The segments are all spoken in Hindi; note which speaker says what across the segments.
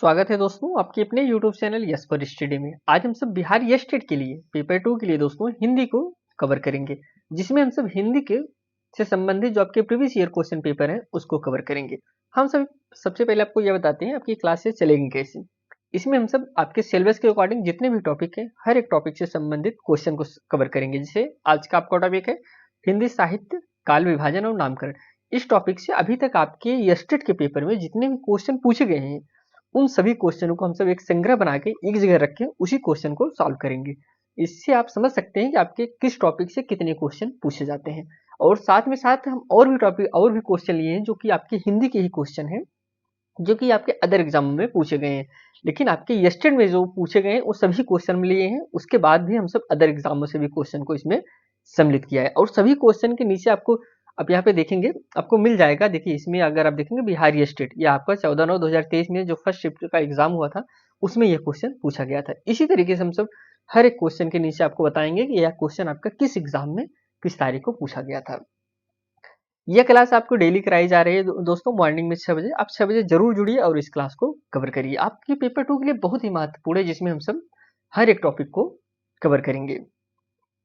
Speaker 1: स्वागत है दोस्तों आपके अपने YouTube चैनल यस पर स्टडी में। आज हम सब बिहार यस स्टेट के लिए पेपर 2 के लिए दोस्तों हिंदी को कवर करेंगे, जिसमें हम सब हिंदी के से संबंधित जो आपके प्रीवियस ईयर क्वेश्चन पेपर है उसको कवर करेंगे। हम सब सबसे पहले आपको यह बताते हैं आपकी क्लासेस चलेंगी कैसे। इसमें हम सब आपके सिलेबस के अकॉर्डिंग जितने भी टॉपिक है हर एक टॉपिक से संबंधित क्वेश्चन को कवर करेंगे। जैसे आज का आपका टॉपिक है हिंदी साहित्य, काल विभाजन और नामकरण। इस टॉपिक से अभी तक आपके यस स्टेट के पेपर में जितने भी क्वेश्चन पूछे गए हैं उन सभी क्वेश्चनों को हम सब एक संग्रह बना के एक जगह रख के उसी क्वेश्चन को सॉल्व करेंगे। इससे आप समझ सकते हैं कि आपके किस टॉपिक से कितने क्वेश्चन पूछे जाते हैं। और साथ में साथ हम और भी टॉपिक और भी क्वेश्चन लिए हैं जो कि आपके हिंदी के ही क्वेश्चन हैं, जो कि आपके अदर एग्जाम में पूछे गए हैं। लेकिन आपके यस्टर्ड में जो पूछे गए हैं वो सभी क्वेश्चन में लिए हैं। उसके बाद भी हम सब अदर एग्जामों से भी क्वेश्चन को इसमें सम्मिलित किया है। और सभी क्वेश्चन के नीचे आपको अब यहाँ पे देखेंगे आपको मिल जाएगा। देखिए इसमें अगर आप देखेंगे बिहार स्टेट, ये आपका 14/9/2023 में जो फर्स्ट शिफ्ट का एग्जाम हुआ था उसमें यह क्वेश्चन पूछा गया था। इसी तरीके से हम सब हर एक क्वेश्चन के नीचे आपको बताएंगे कि यह क्वेश्चन आपका किस एग्जाम में किस तारीख को पूछा गया था। यह क्लास आपको डेली कराई जा रही है दोस्तों मॉर्निंग में 6 बजे। आप 6 बजे जरूर जुड़िए और इस क्लास को कवर करिए। आपके पेपर 2 के लिए बहुत ही महत्वपूर्ण है, जिसमें हम सब हर एक टॉपिक को कवर करेंगे।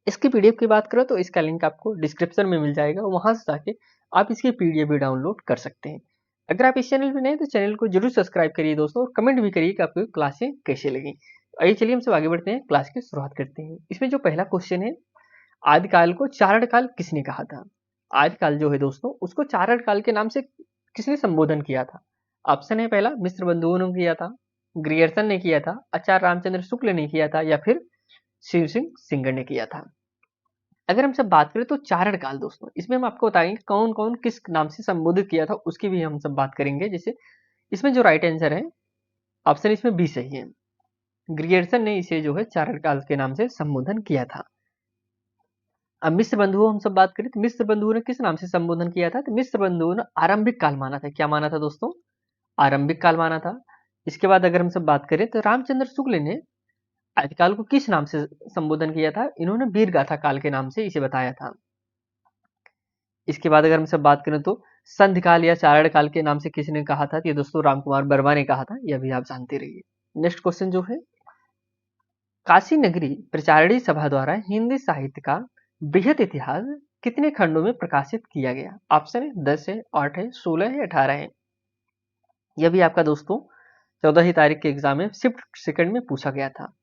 Speaker 1: इसकी पीडीएफ की बात करो तो इसका लिंक आपको डिस्क्रिप्शन में मिल जाएगा, वहां से जाके आप इसकी पीडीएफ भी डाउनलोड कर सकते हैं। अगर आप इस चैनल पर नए तो चैनल को जरूर सब्सक्राइब करिए दोस्तों, और कमेंट भी करिए कि आपको क्लासें कैसे लगी। आइए चलिए हम सब आगे बढ़ते हैं, क्लास की शुरुआत करते हैं। इसमें जो पहला क्वेश्चन है, आदिकाल को चारणकाल किसने कहा था? आदिकाल जो है दोस्तों उसको चारणकाल के नाम से किसने संबोधन किया था? ऑप्शन है पहला मिस्र बंधुओं ने किया था, ग्रियर्सन ने किया था, आचार्य रामचंद्र शुक्ल ने किया था, या फिर शिव सिंह सिंगर ने किया था। अगर हम सब बात करें तो चारण काल दोस्तों इसमें हम आपको बताएंगे कौन कौन किस नाम से संबोधित किया था, उसकी भी हम सब बात करेंगे। जैसे इसमें जो राइट आंसर है ऑप्शन इसमें बी सही है, ग्रियर्सन ने इसे जो है चारण काल के नाम से संबोधन किया था। अब मिस्र बंधुओं हम सब बात करें तो मिस्र बंधुओं ने किस नाम से संबोधन किया था? तो मिस्र बंधुओं ने आरंभिक काल माना था। क्या माना था दोस्तों? आरंभिक काल माना था। इसके बाद अगर हम सब बात करें तो रामचंद्र शुक्ल ने आदिकाल को किस नाम से संबोधन किया था? इन्होंने वीर गाथा काल के नाम से इसे बताया था। इसके बाद अगर हम सब बात करें तो संधि काल या चारण काल के नाम से किसने कहा था? ये दोस्तों रामकुमार वर्मा ने कहा था। यह भी आप जानते रहिए। नेक्स्ट क्वेश्चन जो है, काशी नगरी प्रचारणी सभा द्वारा हिंदी साहित्य का बृहत इतिहास कितने खंडों में प्रकाशित किया गया? ऑप्शन है 10 है, 8 है, 16 है, 18 है। यह भी आपका दोस्तों 14 तारीख के एग्जाम में शिफ्ट सेकंड में पूछा गया था।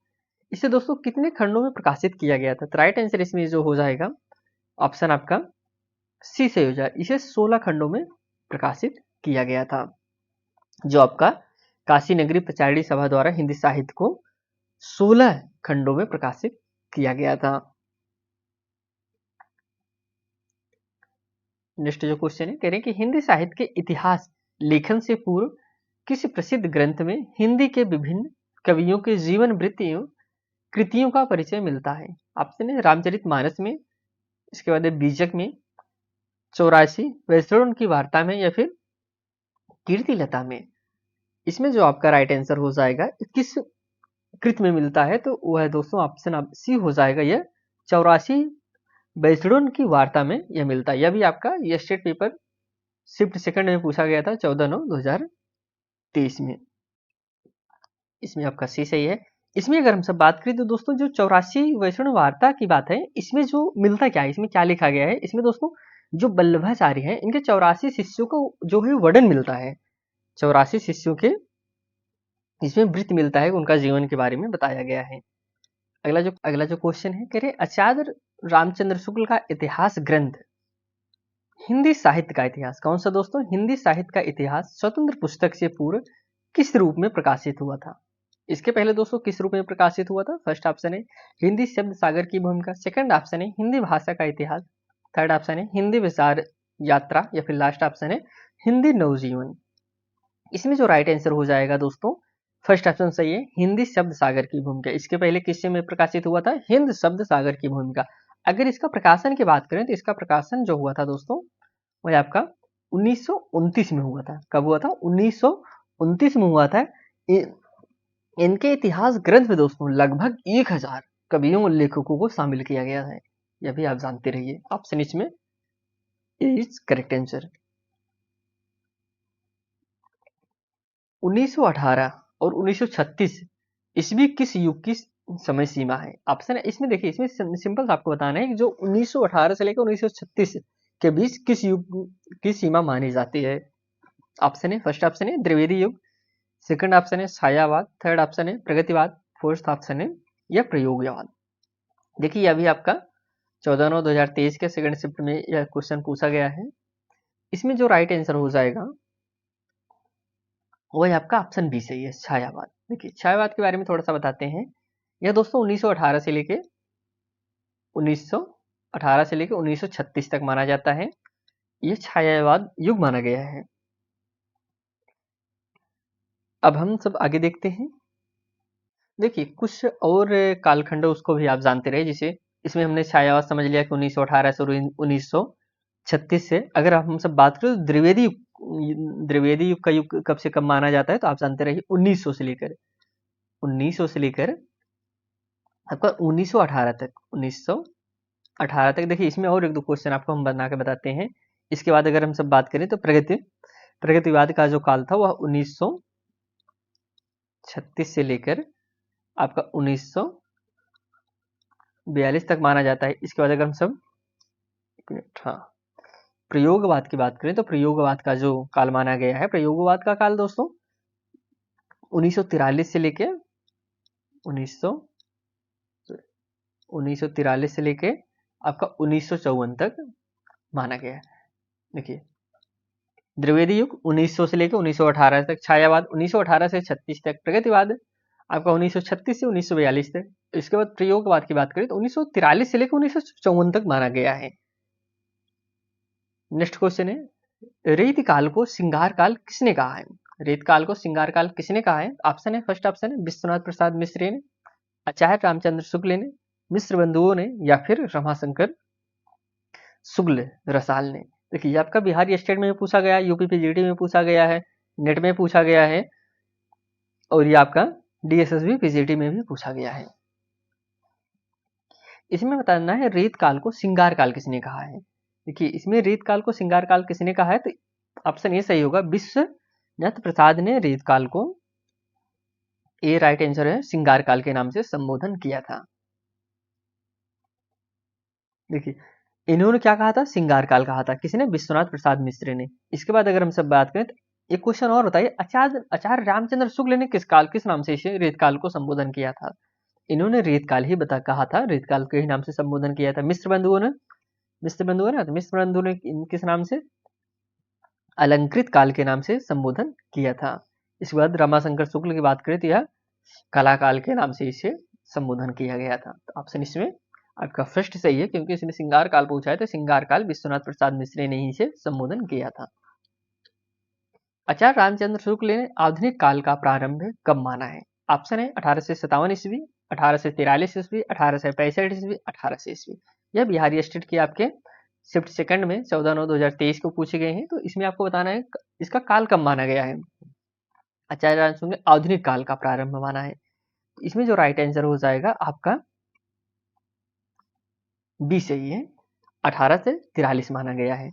Speaker 1: इसे दोस्तों कितने खंडों में प्रकाशित किया गया था? तो राइट आंसर इसमें जो हो जाएगा ऑप्शन आपका सी से हो जाए, इसे 16 खंडों में प्रकाशित किया गया था। जो आपका काशी नगरी प्रचारणी सभा द्वारा हिंदी साहित्य को 16 खंडों में प्रकाशित किया गया था। नेक्स्ट जो क्वेश्चन है, कह रहे हैं कि हिंदी साहित्य के इतिहास लेखन से पूर्व किसी प्रसिद्ध ग्रंथ में हिंदी के विभिन्न कवियों के जीवन वृत्तियों कृतियों का परिचय मिलता है? ऑप्शन है रामचरितमानस में, इसके बाद बीजक में, 84 वैष्णव की वार्ता में, या फिर कीर्तिलता में। इसमें जो आपका राइट आंसर हो जाएगा किस कृत में मिलता है, तो वह है दोस्तों ऑप्शन सी हो जाएगा, यह 84 वैष्णव की वार्ता में यह मिलता है। यह भी आपका यह स्टेट पेपर शिफ्ट सेकंड में पूछा गया था 14/9/2023 में। इसमें आपका सी सही है। इसमें अगर हम सब बात करें तो दोस्तों जो 84 वैष्णव वार्ता की बात है, इसमें जो मिलता क्या है, इसमें क्या लिखा गया है? इसमें दोस्तों जो वल्लभाचार्य हैं इनके 84 शिष्यों को जो है वर्णन मिलता है। 84 शिष्यों के इसमें वृत्त मिलता है, उनका जीवन के बारे में बताया गया है। अगला जो क्वेश्चन है, कह रहे आचार्य रामचंद्र शुक्ल का इतिहास ग्रंथ हिंदी साहित्य का इतिहास कौन सा दोस्तों? हिंदी साहित्य का इतिहास स्वतंत्र पुस्तक से पूर्व किस रूप में प्रकाशित हुआ था? इसके पहले दोस्तों किस रूप में प्रकाशित हुआ था? फर्स्ट ऑप्शन है हिंदी शब्द सागर की भूमिका, सेकंड ऑप्शन है हिंदी भाषा का इतिहास, थर्ड ऑप्शन है हिंदी विचार यात्रा, या फिर लास्ट ऑप्शन है हिंदी नवजीवन। इसमें जो राइट आंसर हो जाएगा दोस्तों फर्स्ट ऑप्शन सही है, हिंदी शब्द सागर की भूमिका। इसके पहले किससे में प्रकाशित हुआ था? हिंद शब्द सागर की भूमिका। अगर इसका प्रकाशन की बात करें तो इसका प्रकाशन जो हुआ था दोस्तों वह आपका 1929 में हुआ था। कब हुआ था? 1929 में हुआ था। इनके इतिहास ग्रंथ में दोस्तों लगभग 1000 कवियों और लेखकों को शामिल किया गया है। यह भी आप जानते रहिए। ऑप्शन इसमें इज करेक्ट आंसर। 1918 और 1936 ईस्वी किस युग की समय सीमा है? ऑप्शन है इसमें, देखिए इसमें सिंपल आपको बताना है कि जो 1918 से लेकर 1936 के बीच किस युग की सीमा मानी जाती है। ऑप्शन है, फर्स्ट ऑप्शन है द्विवेदी युग, सेकंड ऑप्शन है छायावाद, थर्ड ऑप्शन है प्रगतिवाद, फोर्थ ऑप्शन है या प्रयोगवाद। देखिए अभी आपका 14/9/2023 के सेकंड शिफ्ट में यह क्वेश्चन पूछा गया है। इसमें जो राइट आंसर हो जाएगा वो है आपका ऑप्शन बी सही है, छायावाद। देखिए छायावाद के बारे में थोड़ा सा बताते हैं। यह दोस्तों 1918 से लेके 1936 तक माना जाता है। यह छायावाद युग माना गया है। अब हम सब आगे देखते हैं। देखिए कुछ और कालखंड उसको भी आप जानते रहे, जैसे इसमें हमने छायावाद समझ लिया कि 1918 से 1936 से। अगर हम सब बात करें तो द्विवेदी युग का युग कब से कब माना जाता है, तो आप जानते रहिए 1900 से लेकर आपका 1918 तक 1918 तक। देखिए इसमें और एक दो क्वेश्चन आपको हम बना के बताते हैं। इसके बाद अगर हम सब बात करें तो प्रगतिवाद का जो काल था वह 1936 से लेकर आपका 1942 तक माना जाता है। इसके बाद अगर हम सब हाँ प्रयोगवाद की बात करें तो प्रयोगवाद का जो काल माना गया है, प्रयोगवाद का काल दोस्तों 1943 से लेके 1943 से लेके आपका 1954 तक माना गया है। देखिए द्विवेदी युग 1900 से लेकर 1918 तक, छायावाद 1918 से 36 तक, प्रगतिवाद आपका 1936 से 1942 तक। इसके बाद प्रयोगवाद की बात करें तो 1943 से लेकर 1954 तक माना गया है। नेक्स्ट क्वेश्चन है, रेत काल को सिंगार काल किसने कहा है? रेत काल को सिंगार काल किसने कहा है? ऑप्शन है, फर्स्ट ऑप्शन है विश्वनाथ प्रसाद मिश्र ने, आचार्य रामचंद्र शुक्ल ने, मिश्र बंधुओं ने, या फिर रमाशंकर शुक्ल रसाल ने। देखिए ये आपका बिहार स्टेट में पूछा गया, यूपी पीजीटी में पूछा गया है, नेट में पूछा गया है, और ये आपका डीएसएसबी पीजीटी में भी पूछा गया है। इसमें बताना है रेत काल को सिंगार काल किसने कहा है। देखिए इसमें रेत काल को सिंगार काल किसने कहा है, तो ऑप्शन ए सही होगा, विश्वनाथ प्रसाद ने रेत काल को, ए राइट आंसर है, सिंगार काल के नाम से संबोधन किया था। देखिए इन्होंने क्या कहा था, सिंगार काल कहा था, किसने? विश्वनाथ प्रसाद मिश्र ने। इसके बाद अगर हम सब बात करें तो एक क्वेश्चन और बताइए, आचार्य रामचंद्र शुक्ल ने किस नाम से इसे रेत काल को संबोधन किया था? इन्होंने रेत काल ही कहा था, रेत काल के ही नाम से संबोधन किया था। मिश्र बंधुओं ने तो मिश्र बंधु ने किस नाम से? अलंकृत काल के नाम से संबोधन किया था। इसके बाद रमाशंकर शुक्ल की बात करें तो यह कला काल के नाम से इसे संबोधन किया गया था। तो ऑप्शन इसमें आपका फर्स्ट सही है, क्योंकि इसमें सिंगार काल पूछा है, तो सिंगार काल विश्वनाथ प्रसाद मिश्र ने ही इसे संबोधन किया था। आचार्य रामचंद्र शुक्ल ने आधुनिक काल का प्रारंभ कब माना है? ऑप्शन है 1857 ईस्वी, 1843 ईस्वी, 1865 ईस्वी, 1800 ईस्वी। यह बिहारी स्टेट के आपके शिफ्ट सेकंड में 14/9/2023 को पूछे गए हैं। तो इसमें आपको बताना है इसका काल कब माना गया है। आचार्य रामचंद्र ने आधुनिक काल का प्रारंभ माना है। इसमें जो राइट आंसर हो जाएगा आपका बी सही है, 1843 माना गया है।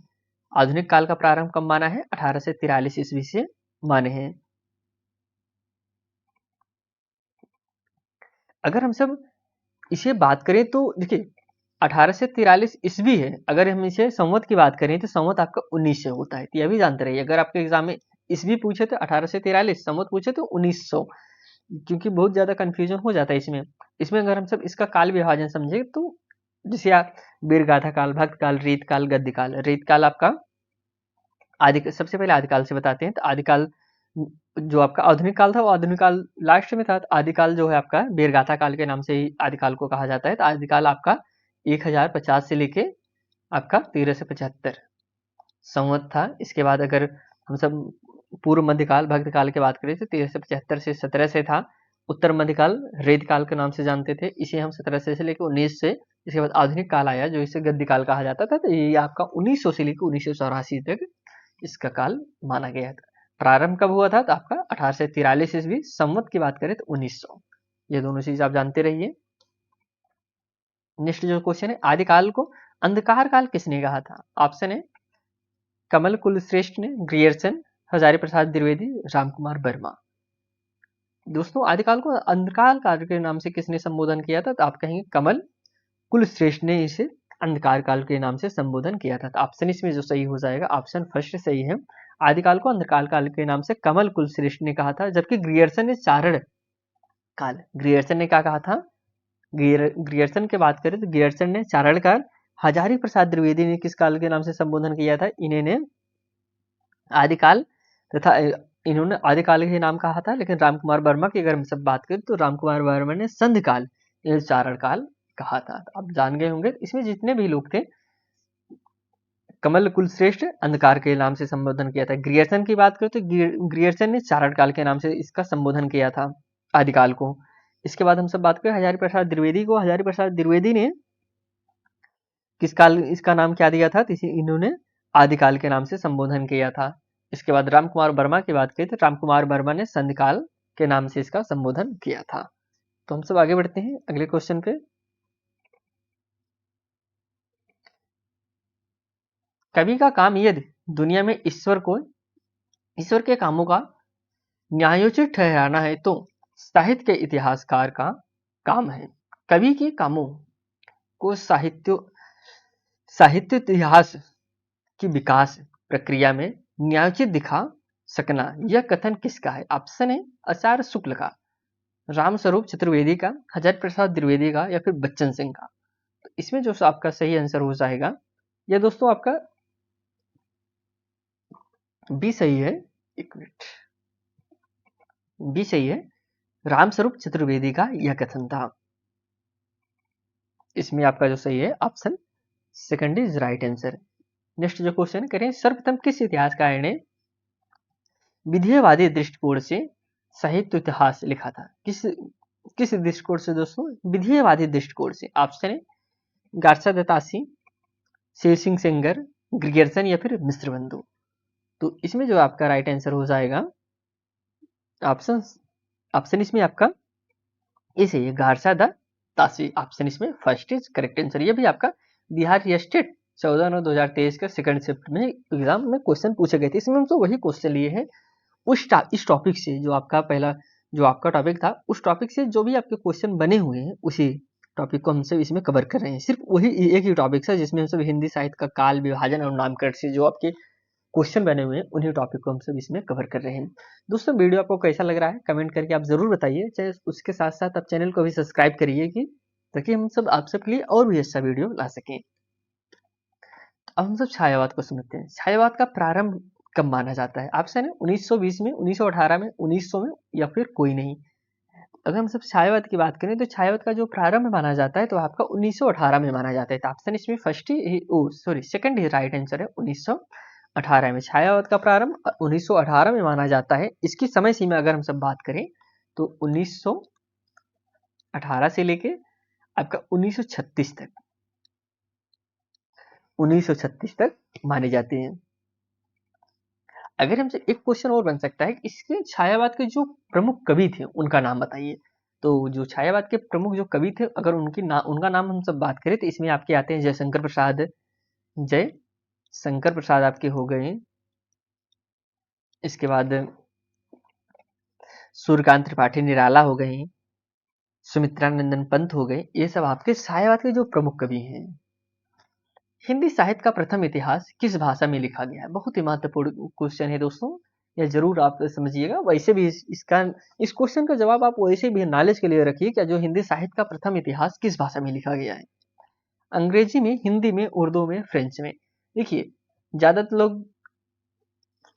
Speaker 1: आधुनिक काल का प्रारंभ कब माना है? 1843 ईस्वी से माने हैं। अगर हम सब इसे बात करें तो देखिए 1843 ईस्वी है, अगर हम इसे संवत की बात करें तो संवत आपका 1900 होता है। तो यह भी जानते रहिए, अगर आपके एग्जाम में ईस्वी पूछे तो 1843, संवत पूछे तो 1900, क्योंकि बहुत ज्यादा कंफ्यूजन हो जाता है इसमें। इसमें अगर हम सब इसका काल विभाजन समझे तो जैसे आप वीरगाथा काल, भक्त काल, रीत काल, गद्य काल। रीत काल आपका सबसे पहले आदिकाल से बताते हैं। तो आदिकाल जो आपका आधुनिक काल था वो आधुनिक काल लास्ट में था। तो आदिकाल जो है आपका वीरगाथा काल के नाम से ही आदिकाल को कहा जाता है। तो आदिकाल आपका 1050 से लेके आपका 1375 संवत था। इसके बाद अगर हम सब पूर्व मध्यकाल भक्त काल की बात करें तो 1375 से 17 से था। उत्तर मध्यकाल रेत काल के नाम से जानते थे, इसे हम 1700 से लेकर 19 से। इसके बाद आधुनिक काल आया जो इसे गद्य काल कहा जाता था। तो ये आपका 1900 से लेकर 1984 तक इसका काल माना गया था। प्रारंभ कब हुआ था? तो आपका 1843 ईस्वी। संवत की बात करें तो 1900। ये दोनों चीज आप जानते रहिए। नेक्स्ट जो क्वेश्चन है, आदिकाल को अंधकार काल किसने कहा था? ऑप्शन है कमल कुलश्रेष्ठ ने, ग्रियर्सन, हजारी प्रसाद द्विवेदी, रामकुमार वर्मा। दोस्तों आदिकाल को अंधकार काल के नाम से किसने संबोधन किया था? तो आप कहेंगे कमल कुलश्रेष्ठ ने इसे अंधकार काल के नाम से संबोधन किया था। तो ऑप्शन इसमें जो सही हो जाएगा, ऑप्शन फर्स्ट सही है। आदिकाल को अंधकार काल के नाम से कमल कुलश्रेष्ठ ने कहा था, जबकि ग्रियर्सन ने चारण काल, ग्रियर्सन ने क्या कहा था? ग्रियर्सन की बात करें तो ग्रियर्सन ने चारण काल, हजारी प्रसाद द्विवेदी ने किस काल के नाम से संबोधन किया था? इन्होंने आदिकाल तथा इन्होंने आदिकाल के नाम कहा था, लेकिन रामकुमार वर्मा की अगर हम सब बात करें तो रामकुमार वर्मा ने संध काल या चारण काल कहा था। तो आप जान गए होंगे इसमें जितने भी लोग थे, कमल कुलश्रेष्ठ अंधकार के नाम से संबोधन किया था। ग्रियर्सन की बात करें तो ग्रियर्सन ने चारण काल के नाम से इसका संबोधन किया था आदिकाल को। इसके बाद हम सब बात करें हजारी प्रसाद द्विवेदी को। हजारी प्रसाद द्विवेदी ने किस काल इसका नाम क्या दिया था? तो इन्होंने आदिकाल के नाम से संबोधन किया था। इसके बाद रामकुमार वर्मा की बात करें तो रामकुमार वर्मा ने संधिकाल के नाम से इसका संबोधन किया था। तो हम सब आगे बढ़ते हैं अगले क्वेश्चन पे। कवि का काम यदि दुनिया में ईश्वर के कामों का न्यायोचित ठहराना है तो साहित्य के इतिहासकार का काम है कवि के कामों को साहित्य इतिहास की विकास प्रक्रिया में न्यायोचित दिखा सकना। यह कथन किसका है? ऑप्शन है आचार्य शुक्ल का, रामस्वरूप चतुर्वेदी का, हजारी प्रसाद द्विवेदी का, या फिर बच्चन सिंह का। तो इसमें जो आपका सही आंसर हो जाएगा, यह दोस्तों आपका बी सही है। एक मिनट, बी सही है, रामस्वरूप चतुर्वेदी का यह कथन था। इसमें आपका जो सही है option second is right answer. Next जो क्वेश्चन करें, सर्वप्रथम किस इतिहासकार ने विधेयवादी दृष्टिकोण से साहित्य इतिहास लिखा था? किस दृष्टिकोण से दोस्तों? विधेयवादी दृष्टिकोण से। ऑप्शन है गार्सा दत्तासी, शेर सिंह सेंगर, ग्रियर्सन, या फिर मिश्र बंधु। तो इसमें जो आपका राइट आंसर हो जाएगा ऑप्शन इसमें आपका ये सही है, गार्सा दत्तासी। ऑप्शन इसमें फर्स्ट इज करेक्ट आंसर। ये भी आपका बिहार स्टेट 14/9/2023 के सेकंड शिफ्ट में एग्जाम में क्वेश्चन पूछे गए थे। इसमें हम तो वही क्वेश्चन लिए हैं इस टॉपिक से, जो आपका पहला जो आपका टॉपिक था उस टॉपिक से जो भी आपके क्वेश्चन बने हुए हैं उसी टॉपिक को हम सब इसमें कवर कर रहे हैं। सिर्फ वही एक ही टॉपिक है जिसमें हम सब हिंदी साहित्य का काल, विभाजन और नामकरण से जो आपके क्वेश्चन बने हुए हैं उन्हीं टॉपिक को हम सब इसमें कवर कर रहे हैं। दोस्तों वीडियो आपको कैसा लग रहा है कमेंट करके आप जरूर बताइए। चाहे उसके साथ साथ आप चैनल को भी सब्सक्राइब करिए कि ताकि हम सब आप सबके लिए और भी अच्छा वीडियो ला सकें। अब हम सब छायावाद को समझते हैं। छायावाद का प्रारंभ कब माना जाता है? ऑप्शन है 1920 में, 1918 में, 1900 में, या फिर कोई नहीं। अगर हम सब छायावाद की बात करें तो छायावाद का जो प्रारंभ माना जाता है तो आपका 1918 में माना जाता है। तो ऑप्शन इसमें फर्स्ट ही सॉरी सेकंड ही राइट आंसर है, 1918 में छायावाद का प्रारंभ 1918 में माना जाता है। इसकी समय सीमा अगर हम सब बात करें तो 1918 से लेके आपका 1936 तक, 1936 तक माने जाते हैं। अगर हमसे एक क्वेश्चन और बन सकता है, इसके छायावाद के जो प्रमुख कवि थे उनका नाम बताइए। तो जो छायावाद के प्रमुख जो कवि थे अगर उनका नाम हम सब बात करें तो इसमें आपके आते हैं जयशंकर प्रसाद, जयशंकर प्रसाद आपके हो गए। इसके बाद सूर्यकांत त्रिपाठी निराला हो गए, सुमित्रानंदन पंत हो गए। ये सब आपके छायावाद के जो प्रमुख कवि हैं। हिंदी साहित्य का प्रथम इतिहास किस भाषा में लिखा गया है? बहुत ही महत्वपूर्ण क्वेश्चन है दोस्तों, यह जरूर आप समझिएगा। वैसे भी इस क्वेश्चन का जवाब आप वैसे भी नॉलेज के लिए रखिए क्या जो हिंदी साहित्य का प्रथम इतिहास किस भाषा में लिखा गया है? अंग्रेजी में, हिंदी में, उर्दू में, फ्रेंच में। देखिए ज्यादातर लोग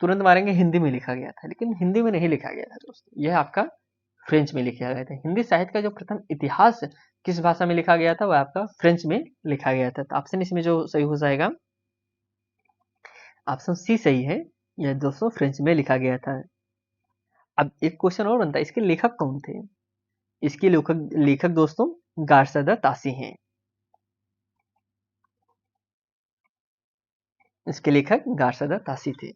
Speaker 1: तुरंत मारेंगे हिंदी में लिखा गया था, लेकिन हिंदी में नहीं लिखा गया था दोस्तों, यह आपका फ्रेंच में लिखा गया था। हिंदी साहित्य का जो प्रथम इतिहास किस भाषा में लिखा गया था वह आपका फ्रेंच में लिखा गया था। तो ऑप्शन इसमें जो सही हो जाएगा ऑप्शन सी सही है, यह दोस्तों फ्रेंच में लिखा गया था। अब एक क्वेश्चन और बनता है, इसके लेखक कौन थे? इसके लेखक दोस्तों गार्सा दत्तासी हैं। इसके लेखक गार्सा दत्तासी थे।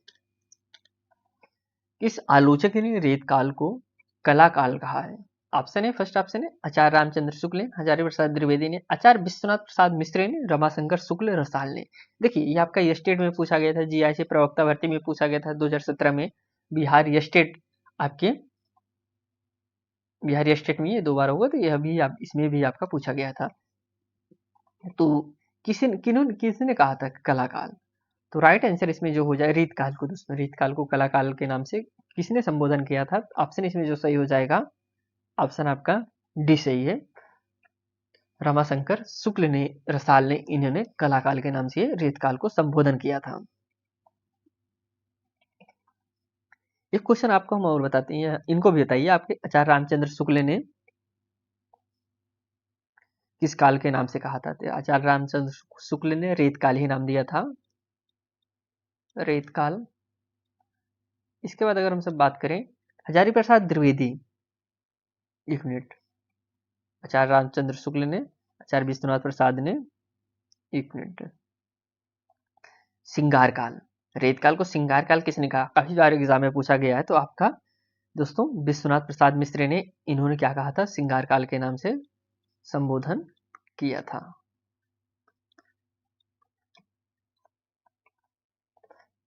Speaker 1: किस आलोचक ने रेत काल को कला काल कहा है? ऑप्शन है फर्स्ट ऑप्शन है आचार्य रामचंद्र शुक्ल ने, हजारी प्रसाद द्विवेदी ने, आचार्य विश्वनाथ प्रसाद मिश्र ने, रमाशंकर शुक्ल रसाल ने। देखिए ये आपका स्टेट में पूछा गया था, जीआईसी प्रवक्ता भर्ती में पूछा गया था 2017 में। बिहार स्टेट आपके बिहार स्टेट में ये 2 बार होगा, तो यह भी आप इसमें भी आपका पूछा गया था। तो किसने कहा था कलाकाल? तो राइट आंसर इसमें जो हो जाए रीतकाल को, दोस्तों रीतकाल को कलाकाल के नाम से किसने संबोधन किया था? ऑप्शन इसमें जो सही हो जाएगा, ऑप्शन आपका डी सही है। रमाशंकर शुक्ल ने, रसाल ने, इन्होंने कलाकाल के नाम से रीतकाल को संबोधन किया था। एक क्वेश्चन आपको हम और बताते हैं, इनको भी बताइए, आपके आचार्य रामचंद्र शुक्ल ने किस काल के नाम से कहा था? तो आचार्य रामचंद्र शुक्ल ने रेतकाल ही नाम दिया था, रेतकाल। इसके बाद अगर हम सब बात करें हजारी प्रसाद द्विवेदी, एक मिनट, आचार्य रामचंद्र शुक्ल ने, आचार्य विश्वनाथ प्रसाद ने, एक मिनट, सिंगार काल, रेतकाल को सिंगार काल किसने कहा? काफी बार एग्जाम में पूछा गया है। तो आपका दोस्तों विश्वनाथ प्रसाद मिश्र ने, इन्होंने क्या कहा था? सिंगार काल के नाम से संबोधन किया था।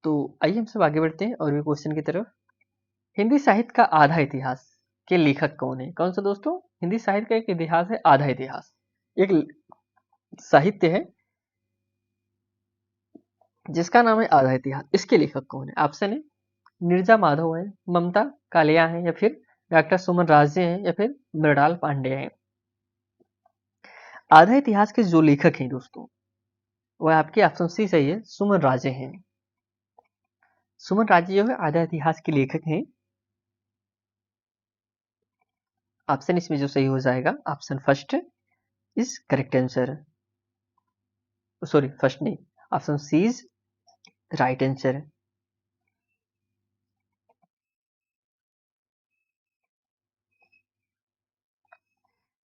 Speaker 1: तो आइए हम सब आगे बढ़ते हैं और भी क्वेश्चन की तरफ। हिंदी साहित्य का आधा इतिहास के लेखक कौन है? कौन सा दोस्तों? हिंदी साहित्य का एक इतिहास है आधा इतिहास, एक साहित्य है जिसका नाम है आधा इतिहास। इसके लेखक कौन है? ऑप्शन है नीरजा माधव है, ममता कालिया है, या फिर डॉक्टर सुमन राजे हैं, या फिर मृणाल पांडे हैं। आधा इतिहास के जो लेखक हैं दोस्तों, वह आपके ऑप्शन सी सही है, सुमन राजे हैं। सुमन राजे जो है आधा इतिहास के लेखक हैं। ऑप्शन इसमें जो सही हो जाएगा, option first is correct answer. Sorry, first नहीं, option C is right answer.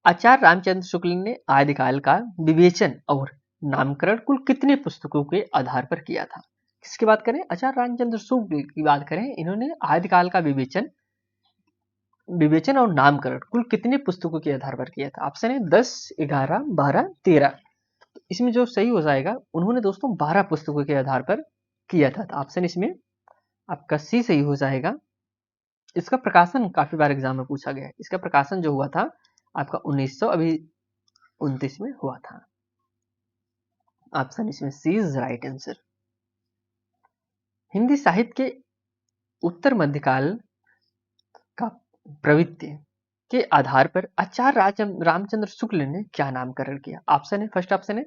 Speaker 1: Acharya Ramchandra Shukla ने आदिकाल का विवेचन और नामकरण कुल कितने पुस्तकों के आधार पर किया था? किसकी बात करें? आचार्य रामचंद्र शुक्ल की बात करें, इन्होंने आदिकाल का विवेचन और नामकरण कुल कितने पुस्तकों के आधार पर किया था? ऑप्शन है 10, 11, 12, 13। इसमें जो सही हो जाएगा, उन्होंने दोस्तों 12 पुस्तकों के आधार पर किया था। ऑप्शन इसमें आपका सी सही हो जाएगा। इसका प्रकाशन काफी बार एग्जाम में पूछा गया है। इसका प्रकाशन जो हुआ था आपका 1929 में हुआ था। ऑप्शन इसमें सी इज राइट आंसर। हिंदी साहित्य के उत्तर मध्यकाल का प्रवृत्ति के आधार पर आचार्य रामचंद्र शुक्ल ने क्या नामकरण किया? ऑप्शन है, फर्स्ट ऑप्शन है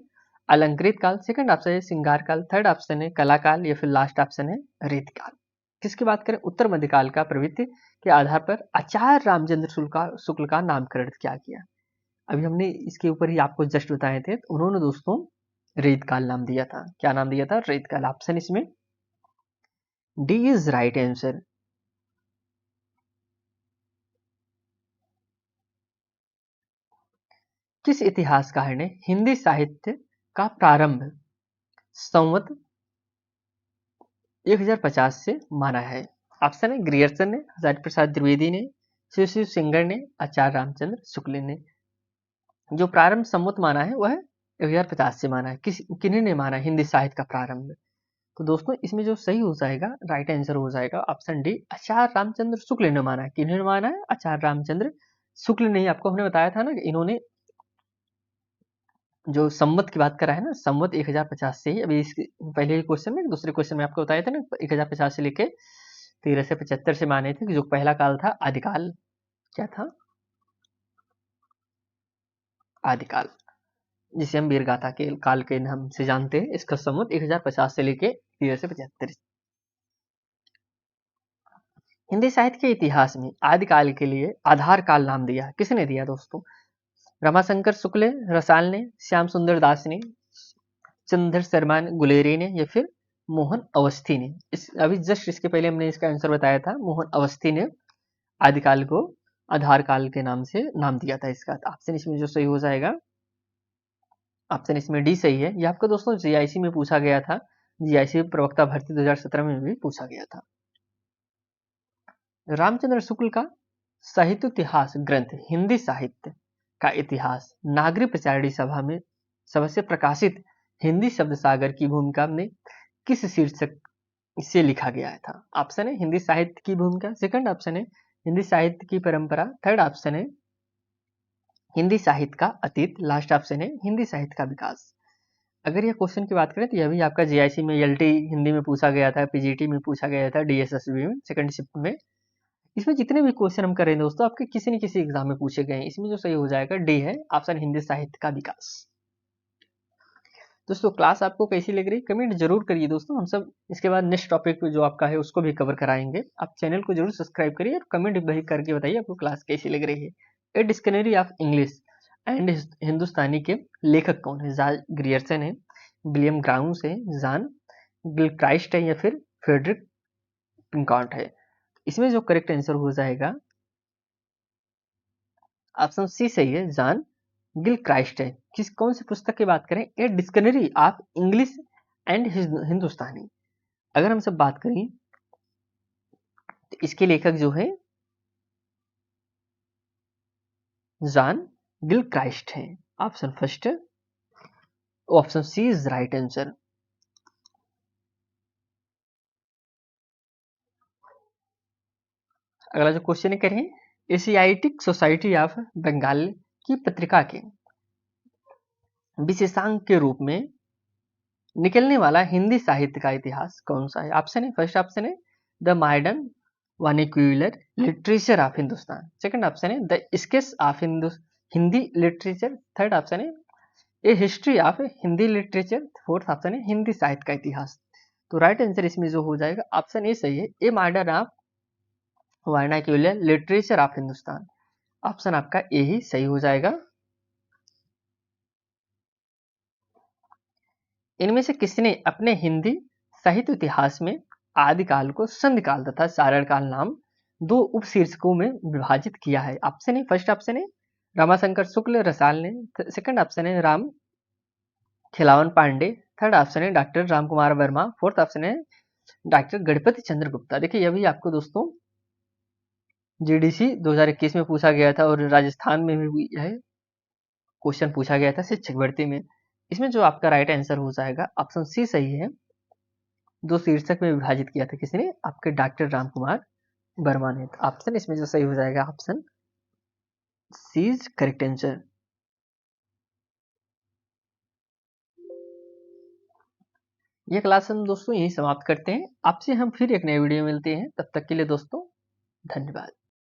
Speaker 1: अलंकृत काल, सेकंड ऑप्शन है सिंगार काल, थर्ड ऑप्शन है कलाकाल, या फिर लास्ट ऑप्शन है रीतकाल। किसकी बात करें? उत्तर मध्यकाल का प्रवृत्ति के आधार पर आचार्य रामचंद्र शुक्ल का नामकरण क्या किया? अभी हमने इसके ऊपर ही आपको जस्ट बताए थे। तो उन्होंने दोस्तों रीतकाल नाम दिया था। क्या नाम दिया था? रीतकाल। ऑप्शन इसमें डी इज राइट आंसर। किस इतिहासकार ने हिंदी साहित्य का प्रारंभ संवत 1050 से माना है? ऑप्शन है ग्रियर्सन ने, हजारी प्रसाद द्विवेदी ने, शिव सिंगर ने, आचार्य रामचंद्र शुक्ल ने। जो प्रारंभ संवत माना है वह 1050 से माना है। किन्हीं ने माना हिंदी साहित्य का प्रारंभ? तो दोस्तों इसमें जो सही हो जाएगा, राइट आंसर हो जाएगा ऑप्शन डी, आचार्य रामचंद्र शुक्ल ने माना है। किन्होंने माना है? आचार्य रामचंद्र शुक्ल ने। आपको हमने बताया था ना कि इन्होंने जो संवत की बात करा है ना, संवत 1050 से ही। अभी इस पहले क्वेश्चन में, दूसरे क्वेश्चन में आपको बताया था ना 1050 से लेके 13 से 75 से माने थे कि जो पहला काल था आदिकाल। क्या था? आदिकाल, जिसे हम वीरगाथा के काल के नाम से जानते हैं। इसका संवत 1050 से लेके 13 से 75। हिंदी साहित्य के इतिहास में आदिकाल के लिए आधार काल नाम दिया, किसने दिया दोस्तों? रमाशंकर शुक्ल, रसाल ने, श्याम सुंदर दास ने, चंद्र शर्मा गुलेरी ने, या फिर मोहन अवस्थी ने। अभी जस्ट इसके पहले हमने इसका आंसर बताया था। मोहन अवस्थी ने आदिकाल को आधार काल के नाम से नाम दिया था इसका। ऑप्शन इसमें जो सही हो जाएगा, ऑप्शन इसमें डी सही है। ये आपको दोस्तों जीआईसी में पूछा गया था। जीआईसी प्रवक्ता भर्ती 2017 में भी पूछा गया था। रामचंद्र शुक्ल का साहित्य इतिहास ग्रंथ हिंदी साहित्य का इतिहास नागरी प्रचारिणी सभा से प्रकाशित हिंदी शब्द सागर की भूमिका में किस शीर्षक से लिखा गया था? ऑप्शन है हिंदी साहित्य की भूमिका, सेकंड ऑप्शन है हिंदी साहित्य की परंपरा, थर्ड ऑप्शन है हिंदी साहित्य का अतीत, लास्ट ऑप्शन है हिंदी साहित्य का विकास। अगर यह क्वेश्चन की बात करें तो यह भी आपका जीआईसी में एलटी हिंदी में पूछा गया था, पीजीटी में पूछा गया था, डीएसएसबी में सेकंड शिफ्ट में। इसमें जितने भी क्वेश्चन हम कर रहे हैं दोस्तों आपके किसी न किसी एग्जाम में पूछे गए हैं। इसमें जो सही हो जाएगा डी है ऑप्शन, हिंदी साहित्य का विकास। दोस्तों क्लास आपको कैसी लग रही कमेंट जरूर करिए दोस्तों। हम सब इसके बाद नेक्स्ट टॉपिक जो आपका है उसको भी कवर कराएंगे। आप चैनल को जरूर सब्सक्राइब करिए और कमेंट भी करके बताइए आपको क्लास कैसी लग रही है। A dictionary of English and Hindustani के लेखक कौन है? जॉर्ज ग्रियर्सन है, विलियम ग्राउम्स है, जॉन गिलक्राइस्ट है या फिर फ्रेडरिक पिंकॉट है? इसमें जो करेक्ट आंसर हो जाएगा ऑप्शन सी सही है, जॉन गिलक्राइस्ट है। किस कौन सी पुस्तक की बात करें? A dictionary of English and Hindustani. अगर हम सब बात करें तो इसके लेखक जो है जॉन गिलक्राइस्ट है। Option first, option C is right answer. अगला जो क्वेश्चन करें, एशियाटिक सोसाइटी ऑफ बंगाल की पत्रिका के विशेषांक के रूप में निकलने वाला हिंदी साहित्य का इतिहास कौन सा है? ऑप्शन है फर्स्ट ऑप्शन है the modern vernacular literature of Hindustan, second option है the sketch of Hindi literature, third option है a history of Hindi literature, fourth option है हिंदी साहित्य का इतिहास। तो राइट आंसर इसमें जो हो जाएगा ऑप्शन ए सही है, a modern of vernacular literature of Hindustan. Option आपका ए ही सही हो जाएगा। इनमें से किसने अपने हिंदी साहित्य इतिहास में आदिकाल को संधिकाल तथा चारणकाल नाम दो उपशीर्षकों में विभाजित किया है? ऑप्शन है फर्स्ट ऑप्शन है रामाशंकर शुक्ल रसाल ने, सेकंड ऑप्शन है राम खिलावन पांडे, थर्ड ऑप्शन है doctor Ram Kumar Verma, fourth option है डॉक्टर गणपति चंद्र गुप्ता। देखिए यह भी आपको दोस्तों जीडीसी 2021 में पूछा गया था और राजस्थान में भी यह क्वेश्चन पूछा गया था शिक्षक भर्ती में। इसमें जो आपका राइट आंसर हो जाएगा ऑप्शन सी सही है। दो शीर्षक में विभाजित किया था किसने? आपके डॉक्टर राम कुमार वर्मा ने। ऑप्शन इसमें जो सही हो जाएगा option C is correct answer. यह क्लास हम दोस्तों यही समाप्त करते हैं। आपसे हम फिर एक नए वीडियो में मिलते हैं। तब तक के लिए दोस्तों धन्यवाद।